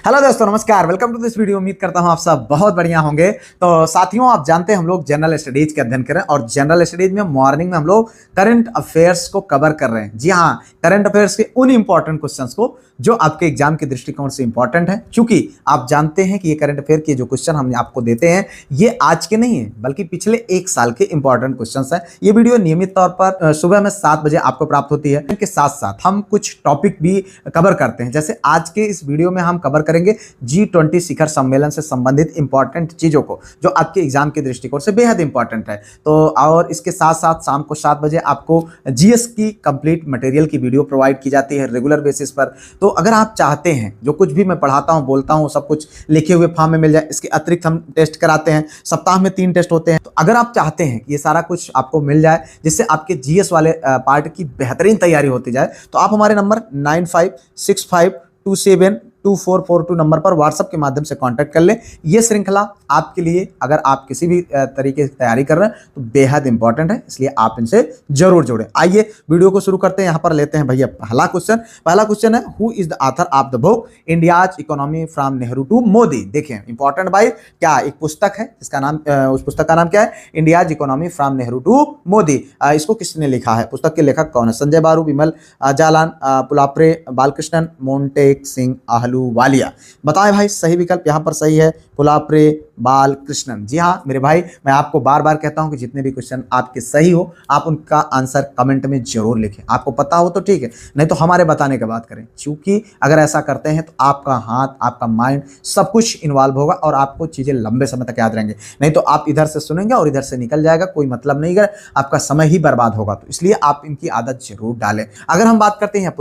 Hello दोस्तों, नमस्कार। Welcome to this video. उम्मीद करता हूं आप सब बहुत बढ़िया होंगे। तो साथियों, आप जानते हैं हम लोग जनरल स्टडीज के अध्ययन कर रहे हैं और जनरल स्टडीज में मॉर्निंग में हम लोग करंट अफेयर्स को कवर कर रहे हैं। जी हां, करंट अफेयर्स के उन इंपॉर्टेंट क्वेश्चंस को जो आपके एग्जाम के दृष्टिकोण से इंपॉर्टेंट है। क्योंकि आप जानते हैं कि ये करंट अफेयर के जो क्वेश्चन हम आपको देते हैं ये आज के नहीं है बल्कि पिछले एक साल के इंपॉर्टेंट क्वेश्चन है। ये वीडियो नियमित तौर पर सुबह में 7 बजे आपको प्राप्त होती है। इनके साथ साथ हम कुछ टॉपिक भी कवर करते हैं। जैसे आज के इस वीडियो में हम कवर करेंगे G20 शिखर सम्मेलन से संबंधित इंपॉर्टेंट चीजों को जो आपके एग्जाम के दृष्टिकोण से बेहद इंपॉर्टेंट है। तो और इसके साथ साथ शाम को 7 बजे आपको जीएस की कंप्लीट मटेरियल की वीडियो प्रोवाइड की जाती है रेगुलर बेसिस पर। तो अगर आप चाहते हैं जो कुछ भी मैं पढ़ाता हूं बोलता हूं सब कुछ लिखे हुए फॉर्म में मिल जाए। इसके अतिरिक्त हम टेस्ट कराते हैं, सप्ताह में 3 टेस्ट होते हैं। तो अगर आप चाहते हैं कि ये सारा कुछ आपको मिल जाए जिससे आपके जीएस वाले पार्ट की बेहतरीन तैयारी होती जाए, तो आप हमारे नंबर 9565272442 नंबर पर व्हाट्सएप के माध्यम से कांटेक्ट कर लें। ये श्रृंखला आपके लिए, अगर आप किसी भी तरीके से तैयारी कर रहे हैं तो बेहद इंपॉर्टेंट है, इसलिए आप इनसे जरूर जुड़ें। आइए वीडियो को शुरू करते हैं। यहाँ पर लेते हैं भैया पहला क्वेश्चन है, who is the author of the book India's economy from Nehru to Modi. देखें इंपॉर्टेंट भाई, क्या एक पुस्तक है जिसका नाम, उस पुस्तक का नाम क्या है? India's economy from Nehru to Modi. इसको किसने लिखा है? पुस्तक के लेखक कौन है? संजय बारू, विमल जालान, पुलाप्रे, बालकृष्णन, मोंटेक सिंह आहलूवालिया। बताएं भाई, सही विकल्प यहाँ पर सही है, पुलाप्रे बालकृष्णन। जी हाँ मेरे भाई, मैं आपको बार बार कहता हूं कि जितने भी क्वेश्चन आपके सही हो आप उनका आंसर कमेंट में जरूर लिखें। आपको पता हो तो ठीक है, नहीं तो हमारे बताने के बाद करें। क्योंकि अगर ऐसा करते हैं तो आपका हाथ, आपका माइंड सब कुछ इन्वॉल्व होगा और आपको चीजें लंबे समय तक याद रहेंगे। नहीं तो आप इधर से सुनेंगे और इधर से निकल जाएगा, कोई मतलब नहीं है, आपका समय ही बर्बाद होगा। तो इसलिए आप इनकी आदत जरूर डालें। अगर हम बात करते हैं ये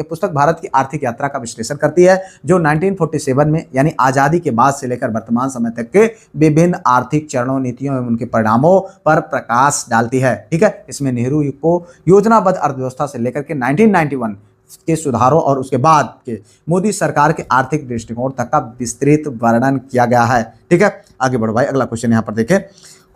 पुस्तक भारत की आर्थिक यात्रा का विश्लेषण करती है जो 1947 में यानी आजादी के बाद से लेकर वर्तमान समय तक के विभिन्न आर्थिक चरणों, नीतियों एवं उनके परिणामों पर प्रकाश डालती है। ठीक है, इसमें नेहरू को योजनाबद्ध अर्थव्यवस्था से लेकर के 1991 के सुधारों और उसके बाद के मोदी सरकार के आर्थिक दृष्टिकोण तक का विस्तृत वर्णन किया गया है। ठीक है, आगे बढ़ो भाई। अगला क्वेश्चन यहाँ पर देखें,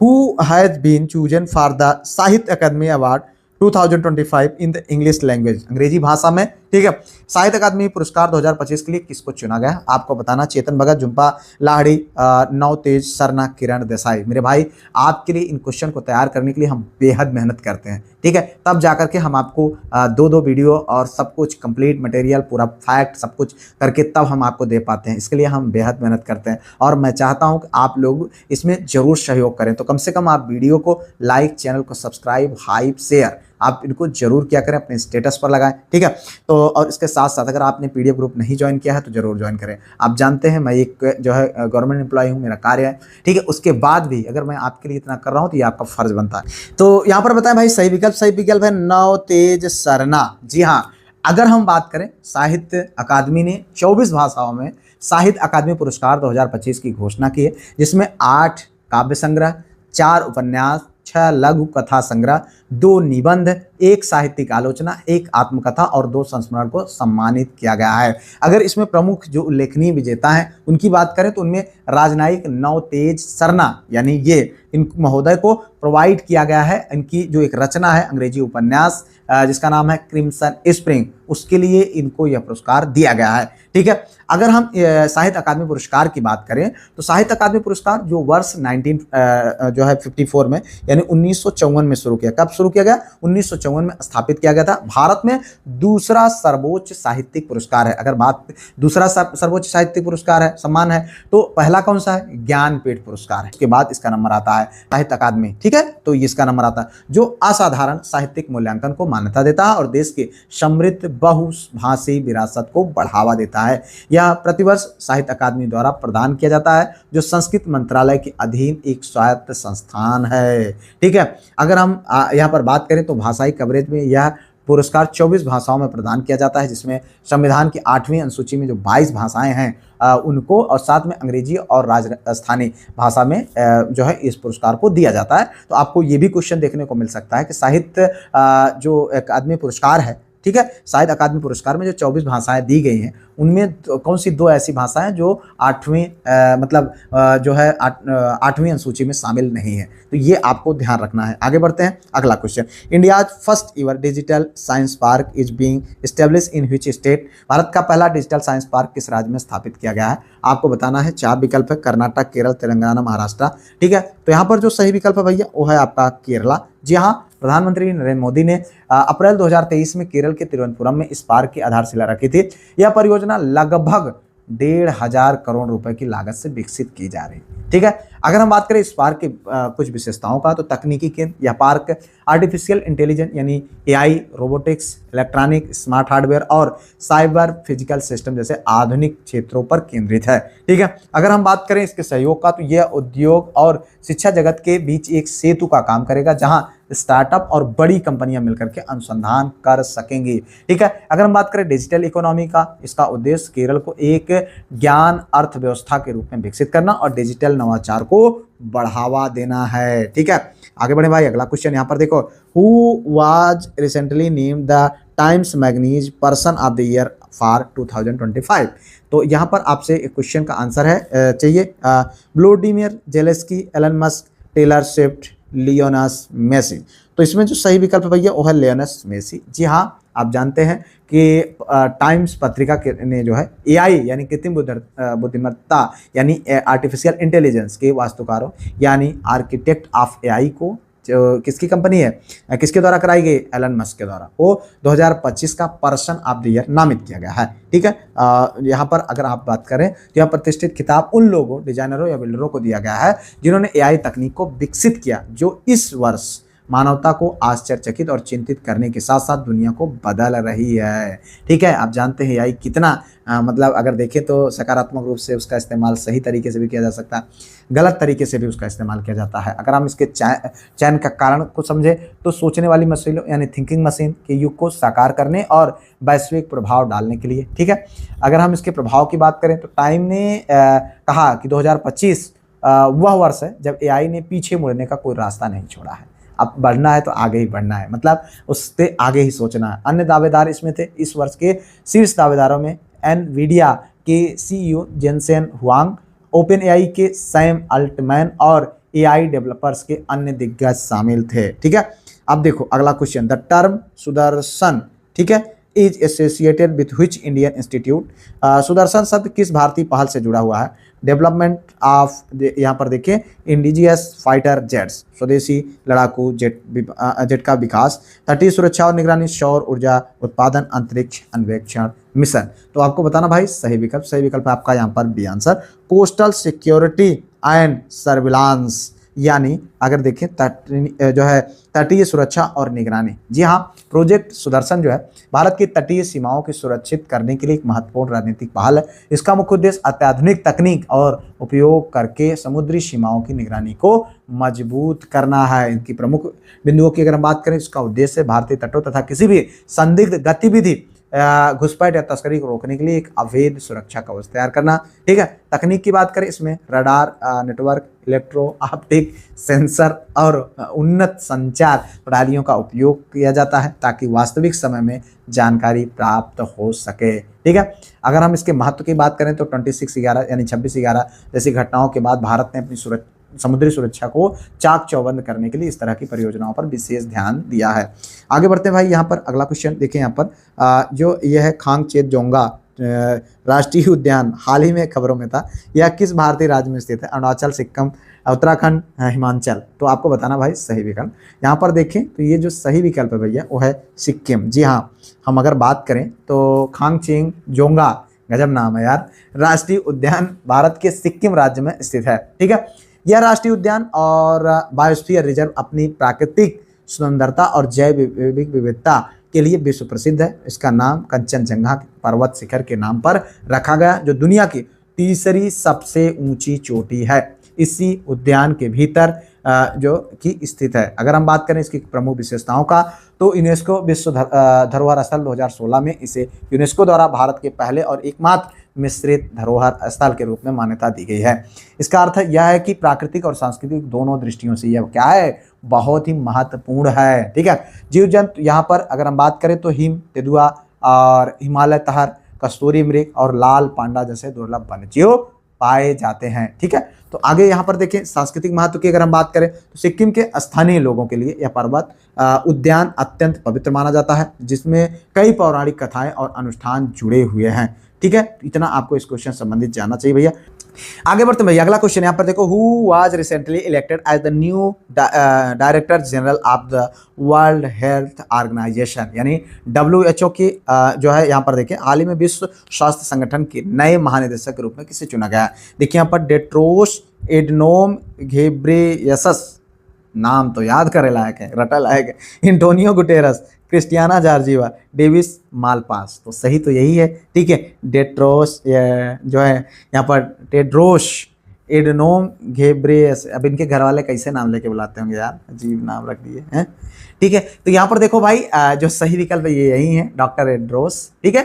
who has been chosen for the Sahitya Akademi award 2025 in the English language. अंग्रेजी भाषा में। ठीक है, साहित्य अकादमी पुरस्कार 2025 के लिए किसको चुना गया? आपको बताना। चेतन भगत, झुंपा लाहिड़ी, नवतेज सरना, किरण देसाई। मेरे भाई, आपके लिए इन क्वेश्चन को तैयार करने के लिए हम बेहद मेहनत करते हैं। ठीक है, तब जाकर के हम आपको 2-2 वीडियो और सब कुछ कंप्लीट मटेरियल, पूरा फैक्ट सब कुछ करके तब हम आपको दे पाते हैं। इसके लिए हम बेहद मेहनत करते हैं और मैं चाहता हूं कि आप लोग इसमें जरूर सहयोग करें। तो कम से कम आप वीडियो को लाइक, चैनल को सब्सक्राइब, हाइप, शेयर आप इनको जरूर क्या करें, अपने स्टेटस पर लगाएं। ठीक है, तो और इसके साथ साथ अगर आपने पीडीएफ ग्रुप नहीं ज्वाइन किया है तो जरूर ज्वाइन करें। आप जानते हैं मैं एक जो है गवर्नमेंट एम्प्लॉय हूं, मेरा कार्य है। ठीक है, उसके बाद भी अगर मैं आपके लिए इतना कर रहा हूं तो ये आपका फर्ज बनता है। तो यहाँ पर बताएं भाई, सही विकल्प है नवतेज सरना। जी हाँ, अगर हम बात करें, साहित्य अकादमी ने 24 भाषाओं में साहित्य अकादमी पुरस्कार 2025 की घोषणा की है, जिसमें 8 काव्य संग्रह, 4 उपन्यास, 6 लघु कथा संग्रह, 2 निबंध, 1 साहित्यिक आलोचना, 1 आत्मकथा और 2 संस्मरण को सम्मानित किया गया है। अगर इसमें प्रमुख जो उल्लेखनीय विजेता हैं उनकी बात करें तो उनमें राजनायिक नवतेज सरना यानी ये इन महोदय को प्रोवाइड किया गया है। इनकी जो एक रचना है अंग्रेजी उपन्यास जिसका नाम है क्रिम्सन स्प्रिंग, उसके लिए इनको यह पुरस्कार दिया गया है। ठीक है, अगर हम साहित्य अकादमी पुरस्कार की बात करें तो साहित्य अकादमी पुरस्कार जो वर्ष 1954 में यानी 1954 में शुरू किया। कब शुरू किया गया? 1954 में स्थापित किया गया था। भारत में दूसरा सर्वोच्च साहित्यिक पुरस्कार है। अगर बात दूसरा सर्वोच्च साहित्यिक पुरस्कार है, सम्मान है, तो पहला कौन सा है? ज्ञानपीठ पुरस्कार है। उसके बाद इसका नंबर आता है साहित्य अकादमी। ठीक है, तो इसका नंबर आता है जो असाधारण साहित्यिक मूल्यांकन को मान्यता देता है और देश के समृद्ध बहुभाषी विरासत को बढ़ावा देता है। यह प्रतिवर्ष साहित्य अकादमी द्वारा प्रदान किया जाता है जो संस्कृत मंत्रालय के अधीन एक स्वायत्त संस्थान है। ठीक है, अगर हम यहाँ पर बात करें तो भाषाई कवरेज में यह पुरस्कार 24 भाषाओं में प्रदान किया जाता है, जिसमें संविधान की 8वीं अनुसूची में जो 22 भाषाएं हैं उनको और साथ में अंग्रेजी और राजस्थानी भाषा में जो है इस पुरस्कार को दिया जाता है। तो आपको ये भी क्वेश्चन देखने को मिल सकता है कि साहित्य जो अकादमी पुरस्कार है ठीक है। साहित्य अकादमी पुरस्कार में जो 24 भाषाएं दी गई हैं उनमें कौन सी 2 ऐसी भाषाएं जो 8वीं मतलब जो है 8वीं अनुसूची में शामिल नहीं है, तो ये आपको ध्यान रखना है। आगे बढ़ते हैं, अगला question, India first ever digital science park is being establish in which state? Bharat का पहला डिजिटल साइंस पार्क किस राज्य में स्थापित किया गया है? आपको बताना है। 4 विकल्प है, कर्नाटक, केरल, तेलंगाना, महाराष्ट्र। ठीक है, तो यहाँ पर जो सही विकल्प है भैया वो है आपका केरला। जी हाँ, प्रधानमंत्री नरेंद्र मोदी ने अप्रैल 2023 में केरल के तिरुवनंतपुरम में इस पार्क की आधारशिला रखी थी। यह परियोजना लगभग 1,500 करोड़ रुपए की लागत से विकसित की जा रही है। ठीक है, अगर हम बात करें इस पार्क की कुछ विशेषताओं का, तो तकनीकी केंद्र यह पार्क आर्टिफिशियल इंटेलिजेंस यानी AI, robotics, electronic, smart hardware और साइबर फिजिकल सिस्टम जैसे आधुनिक क्षेत्रों पर केंद्रित है। ठीक है, अगर हम बात करें इसके सहयोग का, तो यह उद्योग और शिक्षा जगत के बीच एक सेतु का काम करेगा, जहां स्टार्टअप और बड़ी कंपनियां मिलकर के अनुसंधान कर सकेंगी। ठीक है, अगर हम बात करें डिजिटल इकोनॉमी का, इसका उद्देश्य केरल को एक ज्ञान अर्थव्यवस्था के रूप में विकसित करना और डिजिटल नवाचार को बढ़ावा देना है। ठीक है, आगे बढ़े भाई, अगला क्वेश्चन यहाँ पर देखो, who was recently named the times magazine person of the year for 2025? तो यहाँ पर आपसे एक क्वेश्चन का आंसर है चाहिए, Volodymyr Zelensky, Elon Musk, Taylor Swift, Lionel Messi. तो इसमें जो सही विकल्प भैया वो है लियोनस मेसी। जी हाँ, आप जानते हैं कि टाइम्स पत्रिका ने जो है एआई यानी कृत्रिम बुद्धिमत्ता यानी आर्टिफिशियल इंटेलिजेंस के वास्तुकारों यानी आर्किटेक्ट ऑफ एआई को जो किसकी कंपनी है, किसके द्वारा कराई गई? एलन मस्क के द्वारा, वो 2025 का पर्सन ऑफ द ईयर नामित किया गया है। ठीक है, यहाँ पर अगर आप बात करें तो यह प्रतिष्ठित खिताब उन लोगों, डिजाइनरों या बिल्डरों को दिया गया है जिन्होंने एआई तकनीक को विकसित किया, जो इस वर्ष मानवता को आश्चर्यचकित और चिंतित करने के साथ साथ दुनिया को बदल रही है। ठीक है, आप जानते हैं एआई कितना मतलब अगर देखें तो सकारात्मक रूप से उसका इस्तेमाल सही तरीके से भी किया जा सकता है, गलत तरीके से भी उसका इस्तेमाल किया जाता है। अगर हम इसके चयन का कारण को समझे तो सोचने वाली मशीनों यानी थिंकिंग मशीन के युग को साकार करने और वैश्विक प्रभाव डालने के लिए। ठीक है, अगर हम इसके प्रभाव की बात करें तो टाइम ने कहा कि 2025 वह वर्ष है जब एआई ने पीछे मुड़ने का कोई रास्ता नहीं छोड़ा है। अब बढ़ना है तो आगे ही बढ़ना है, मतलब उससे आगे ही सोचना है। अन्य दावेदार इसमें थे, इस वर्ष के शीर्ष दावेदारों में एनवीडिया के CEO Jensen Huang, OpenAI के सैम अल्टमैन और एआई डेवलपर्स के अन्य दिग्गज शामिल थे। ठीक है, अब देखो अगला क्वेश्चन, द टर्म सुदर्शन, ठीक है, is associated with which Indian institute? Sudarshan शब्द किस भारतीय पहल से जुड़ा हुआ है? डेवलपमेंट ऑफ, यहाँ पर देखिए, इंडिजियस फाइटर जेट्स, स्वदेशी लड़ाकू जेट का विकास, तटीय सुरक्षा और निगरानी, सौर ऊर्जा उत्पादन, अंतरिक्ष अन्वेषण मिशन। तो आपको बताना भाई सही विकल्प आपका यहाँ पर B answer, coastal security and surveillance, यानी अगर देखें जो है तटीय सुरक्षा और निगरानी। जी हाँ, प्रोजेक्ट सुदर्शन जो है भारत की तटीय सीमाओं की सुरक्षित करने के लिए एक महत्वपूर्ण रणनीतिक पहल है। इसका मुख्य उद्देश्य अत्याधुनिक तकनीक और उपयोग करके समुद्री सीमाओं की निगरानी को मजबूत करना है। इनकी प्रमुख बिंदुओं की अगर हम बात करें, इसका उद्देश्य भारतीय तटों तथा किसी भी संदिग्ध गतिविधि, घुसपैठ या तस्करी को रोकने के लिए एक अवैध सुरक्षा कवच तैयार करना। ठीक है, तकनीक की बात करें, इसमें radar network, electro optic sensor और उन्नत संचार प्रणालियों का उपयोग किया जाता है ताकि वास्तविक समय में जानकारी प्राप्त हो सके। ठीक है, अगर हम इसके महत्व की बात करें तो 26/11 यानी 26/11 जैसी घटनाओं के बाद भारत ने अपनी समुद्री सुरक्षा को चाक चौबंद करने के लिए इस तरह की परियोजनाओं पर विशेष ध्यान दिया है। आगे बढ़ते हैं भाई, यहाँ पर अगला क्वेश्चन देखें, यहाँ पर जो यह है खांगचेत-जोंगा राष्ट्रीय उद्यान हाल ही में खबरों में था। यह किस भारतीय राज्य में स्थित है? अरुणाचल, सिक्किम, उत्तराखंड, हिमाचल। तो आपको बताना भाई सही विकल्प। यहाँ पर देखें तो ये जो सही विकल्प है भैया वो है सिक्किम। जी हाँ, हम अगर बात करें तो खांगचेत-जोंगा, गजब नाम है यार, राष्ट्रीय उद्यान भारत के सिक्किम राज्य में स्थित है। ठीक है, यह राष्ट्रीय उद्यान और बायोस्फीयर रिजर्व अपनी प्राकृतिक सुंदरता और जैव विविधता के लिए विश्व प्रसिद्ध है। इसका नाम कंचनजंगा पर्वत शिखर के नाम पर रखा गया, जो दुनिया की तीसरी सबसे ऊंची चोटी है। इसी उद्यान के भीतर जो कि स्थित है। अगर हम बात करें इसकी प्रमुख विशेषताओं का, तो यूनेस्को विश्व धरोहर स्थल 2016 में इसे यूनेस्को द्वारा भारत के पहले और एकमात्र मिश्रित धरोहर स्थल के रूप में मान्यता दी गई है। इसका अर्थ यह है कि प्राकृतिक और सांस्कृतिक दोनों दृष्टियों से यह क्या है, बहुत ही महत्वपूर्ण है। ठीक है, जीव जंतु यहाँ पर अगर हम बात करें तो हिम तेंदुआ और हिमालय तहर, कस्तूरी मृग और लाल पांडा जैसे दुर्लभ वन्यजीव पाए जाते हैं। ठीक है, तो आगे यहाँ पर देखें सांस्कृतिक महत्व की अगर हम बात करें तो सिक्किम के स्थानीय लोगों के लिए यह पर्वत उद्यान अत्यंत पवित्र माना जाता है, जिसमें कई पौराणिक कथाएं और अनुष्ठान जुड़े हुए हैं। ठीक है, इतना आपको इस क्वेश्चन संबंधित जानना चाहिए भैया। आगे बढ़ते हैं भैया, अगला क्वेश्चन यहाँ पर देखो, who was recently elected as the new director general of the World Health Organization, यानी WHO की जो है यहाँ पर देखिए हाल ही में विश्व स्वास्थ्य संगठन के नए महानिदेशक के रूप में किसे चुना गया है। देखिए यहाँ पर टेड्रोस एडनोम घेब्रेयेसस, नाम तो याद करे लायक है, रटा लायक है, Antonio Guterres, Kristalina Georgieva, Davis Malpass, तो सही तो यही है। ठीक है, टेड्रोस जो है यहाँ पर टेड्रोस एडनोम घेब्रेयेसस, अब इनके घर वाले कैसे नाम लेके बुलाते होंगे यार, अजीब नाम रख दिए हैं। ठीक है, तो यहाँ पर देखो भाई जो सही विकल्प ये यही है, डॉक्टर टेड्रोस। ठीक है,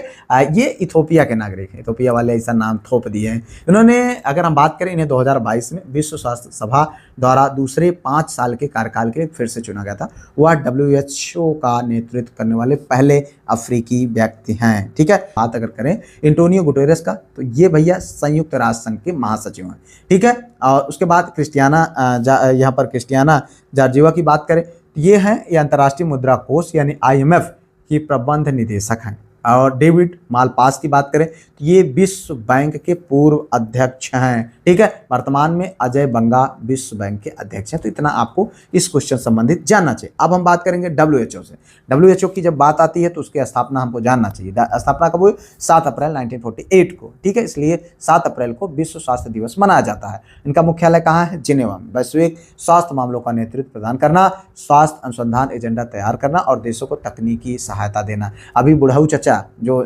ये इथोपिया के नागरिक हैं, इथोपिया वाले ऐसा नाम थोप दिए हैं इन्होंने। अगर हम बात करें इन्हें 2022 में विश्व स्वास्थ्य सभा द्वारा दूसरे 5 साल के कार्यकाल के लिए फिर से चुना गया था। वह WHO का नेतृत्व करने वाले पहले अफ्रीकी व्यक्ति हैं। ठीक है, बात अगर करें एंटोनियो गुटेरेस का, तो ये भैया संयुक्त राष्ट्र संघ के महासचिव हैं। ठीक है, और उसके बाद यहाँ पर क्रिस्टियाना जॉर्जिवा की बात करें, ये हैं ये अंतर्राष्ट्रीय मुद्रा कोष यानी IMF की प्रबंध निदेशक हैं। और डेविड मालपास की बात करें तो ये विश्व बैंक के पूर्व अध्यक्ष हैं। ठीक है, वर्तमान में अजय बंगा विश्व बैंक के अध्यक्ष हैं। तो इतना आपको इस क्वेश्चन संबंधित जानना चाहिए। अब हम बात करेंगे WHO से। WHO की जब बात आती है तो उसकी स्थापना हमको जानना चाहिए। स्थापना कब हुई? 7 अप्रैल 1948 को। ठीक है, इसलिए 7 अप्रैल को विश्व स्वास्थ्य दिवस मनाया जाता है। इनका मुख्यालय कहाँ है? जिनेवा में। वैश्विक स्वास्थ्य मामलों का नेतृत्व प्रदान करना, स्वास्थ्य अनुसंधान एजेंडा तैयार करना और देशों को तकनीकी सहायता देना। अभी बुढ़ाऊ चचा जो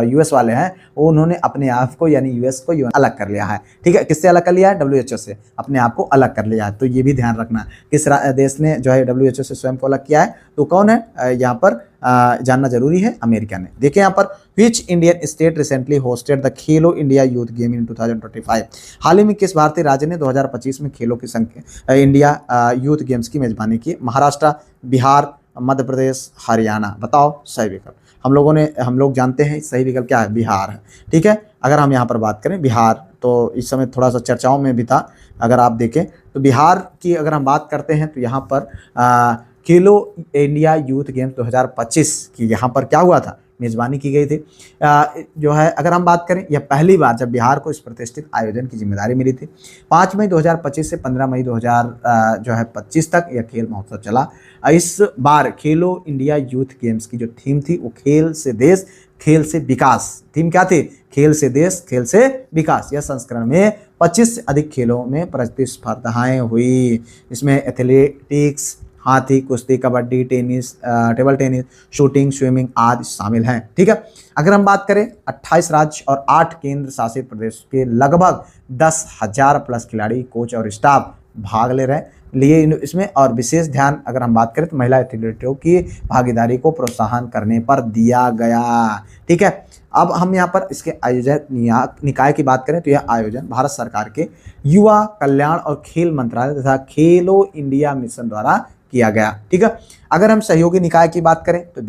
US वाले हैं वो उन्होंने अपने आप को यानी US को अलग कर लिया है। ठीक है, किससे अलग कर लिया है? WHO से अपने आप को अलग कर लिया है। तो ये भी ध्यान रखना किस देश ने जो है WHO से स्वयं को अलग किया है, तो कौन है यहाँ पर जानना जरूरी है, अमेरिका ने। देखिए यहाँ पर which Indian state recently hosted the Khelo India youth game in 2025। हाल ही में किस भारतीय राज्य ने 2025 में खेलों की इंडिया यूथ गेम्स की मेजबानी की? महाराष्ट्र, बिहार, मध्य प्रदेश, हरियाणा। बताओ सही विकल्प। हम लोग जानते हैं सही विकल्प क्या है, बिहार है। ठीक है, अगर हम यहाँ पर बात करें बिहार, तो इस समय थोड़ा सा चर्चाओं में भी था। अगर आप देखें तो बिहार की अगर हम बात करते हैं तो यहाँ पर खेलो इंडिया यूथ गेम्स 2025 की यहाँ पर क्या हुआ था, मेज़बानी की गई थी। जो है अगर हम बात करें, यह पहली बार जब बिहार को इस प्रतिष्ठित आयोजन की जिम्मेदारी मिली थी। 5 मई 2025 से 15 मई 2025 तक यह खेल महोत्सव चला। इस बार खेलो इंडिया यूथ गेम्स की जो थीम थी वो खेल से देश, खेल से विकास। थीम क्या थी? खेल से देश, खेल से विकास। यह संस्करण में 25 से अधिक खेलों में प्रतिस्पर्धाएं हुई। इसमें एथलेटिक्स, हाथी, कुश्ती, kabaddi, tennis, table tennis, shooting, swimming आदि शामिल हैं। ठीक है, अगर हम बात करें 28 राज्य और 8 केंद्र शासित प्रदेश के लगभग 10,000 प्लस खिलाड़ी, कोच और स्टाफ भाग ले रहे लिए इसमें। और विशेष ध्यान अगर हम बात करें तो महिला एथलीटों की भागीदारी को प्रोत्साहन करने पर दिया गया। ठीक है, अब हम यहाँ पर इसके आयोजक निकाय की बात करें तो यह आयोजन भारत सरकार के युवा कल्याण और खेल मंत्रालय तथा खेलो इंडिया मिशन द्वारा किया गया। ठीक है, अगर हम सहयोगी निकाय की बात करें तो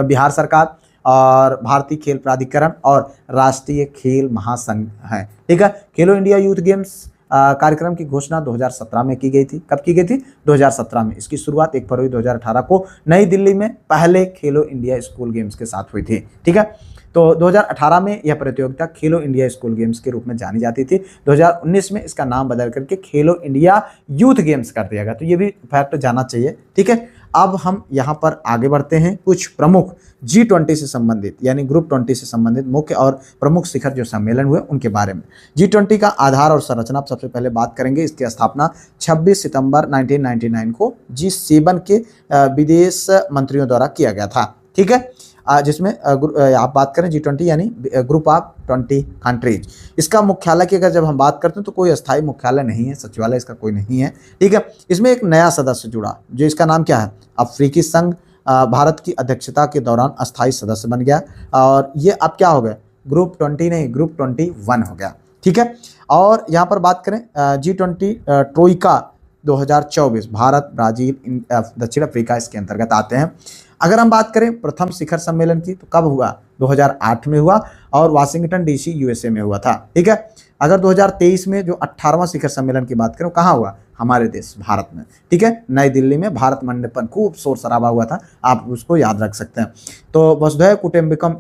बिहार सरकार और भारतीय खेल प्राधिकरण और राष्ट्रीय खेल महासंघ है। ठीक है, खेलो इंडिया यूथ गेम्स कार्यक्रम की घोषणा 2017 में की गई थी। कब की गई थी? 2017 में। इसकी शुरुआत 1 फरवरी 2018 को नई दिल्ली में पहले खेलो इंडिया स्कूल गेम्स के साथ हुई थी। ठीक है, तो 2018 में यह प्रतियोगिता खेलो इंडिया स्कूल गेम्स के रूप में जानी जाती थी। 2019 में इसका नाम बदल करके खेलो इंडिया यूथ गेम्स कर दिया गया। तो ये भी फैक्ट जाना चाहिए। ठीक है, अब हम यहाँ पर आगे बढ़ते हैं। कुछ प्रमुख G20 से संबंधित यानी ग्रुप 20 से संबंधित मुख्य और प्रमुख शिखर जो सम्मेलन हुए उनके बारे में। G20 का आधार और संरचना सबसे पहले बात करेंगे। इसकी स्थापना 26 सितंबर 1999 को G7 के विदेश मंत्रियों द्वारा किया गया था। ठीक है, जिसमें आप बात करें G20 यानी ग्रुप ऑफ 20 कंट्रीज। इसका मुख्यालय की अगर जब हम बात करते हैं तो कोई अस्थायी मुख्यालय नहीं है, सचिवालय इसका कोई नहीं है। ठीक है, इसमें एक नया सदस्य जुड़ा जो इसका नाम क्या है? अफ्रीकी संघ भारत की अध्यक्षता के दौरान अस्थायी सदस्य बन गया। और ये अब क्या हो गए? ग्रुप 20 नहीं, ग्रुप 21 हो गया। ठीक है, और यहाँ पर बात करें G20 ट्रोइका 2024, भारत, ब्राजील, दक्षिण अफ्रीका इसके अंतर्गत आते हैं। अगर हम बात करें प्रथम शिखर सम्मेलन की तो कब हुआ, 2008 में हुआ और वाशिंगटन DC USA में हुआ था। ठीक है, अगर 2023 में जो 18वां शिखर सम्मेलन की बात करें कहाँ हुआ, हमारे देश भारत में। ठीक है, नई दिल्ली में भारत मंडपम, खूब शोर शराबा हुआ था, आप उसको याद रख सकते हैं। तो वसुधैव कुटुंबकम,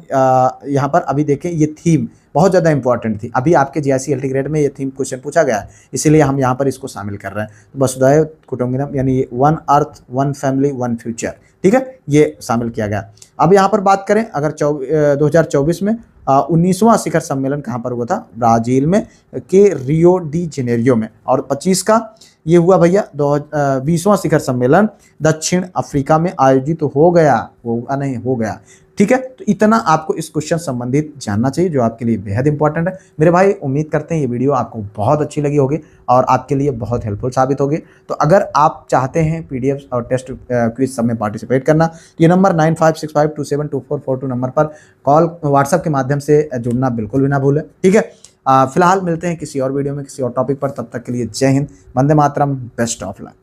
यहाँ पर अभी देखें ये थीम बहुत ज़्यादा इंपॉर्टेंट थी, अभी आपके GIC LT ग्रेड में ये थीम क्वेश्चन पूछा गया है, इसीलिए हम यहाँ पर इसको शामिल कर रहे हैं। तो वसुधैव कुटुंबकम यानी one earth one family one future, ठीक है, ये शामिल किया गया। अब यहाँ पर बात करें अगर 2024 में 19वां शिखर सम्मेलन कहाँ पर हुआ था, ब्राजील में के रियो डी जेनेरियो में, और 25 का ये हुआ भैया 20वां शिखर सम्मेलन दक्षिण अफ्रीका में आयोजित हो गया, हो गया। ठीक है, तो इतना आपको इस क्वेश्चन संबंधित जानना चाहिए जो आपके लिए बेहद इंपॉर्टेंट है। मेरे भाई उम्मीद करते हैं ये वीडियो आपको बहुत अच्छी लगी होगी और आपके लिए बहुत हेल्पफुल साबित होगी। तो अगर आप चाहते हैं PDF और टेस्ट क्विज सब में पार्टिसिपेट करना तो ये नंबर 9565272442 नंबर पर कॉल व्हाट्सएप के माध्यम से जुड़ना बिल्कुल भी ना भूलें। ठीक है, फिलहाल मिलते हैं किसी और वीडियो में किसी और टॉपिक पर, तब तक के लिए जय Hind, Vande Mataram, best of luck.